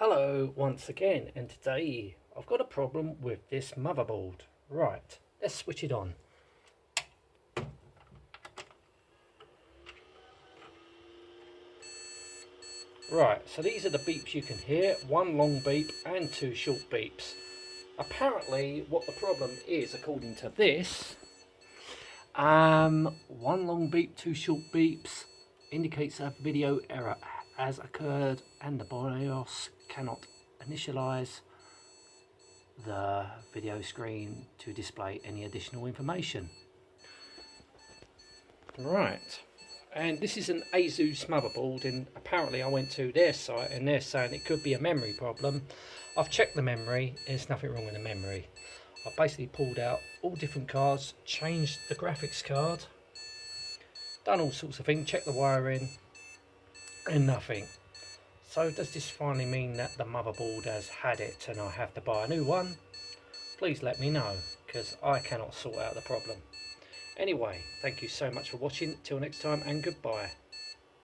Hello once again, and today I've got a problem with this motherboard. Right, let's switch it on. Right, so these are the beeps you can hear, one long beep and two short beeps. Apparently what the problem is, according to this, one long beep, two short beeps indicates a video error has occurred and the BIOS cannot initialize the video screen to display any additional information. Right, and this is an ASUS motherboard, and apparently I went to their site and they're saying it could be a memory problem. I've checked the memory, there's nothing wrong with the memory. I basically pulled out all different cards, changed the graphics card, done all sorts of things, checked the wiring, and nothing. So does this finally mean that the motherboard has had it and I have to buy a new one? Please let me know, because I cannot sort out the problem. Anyway, thank you so much for watching. Till next time, and goodbye.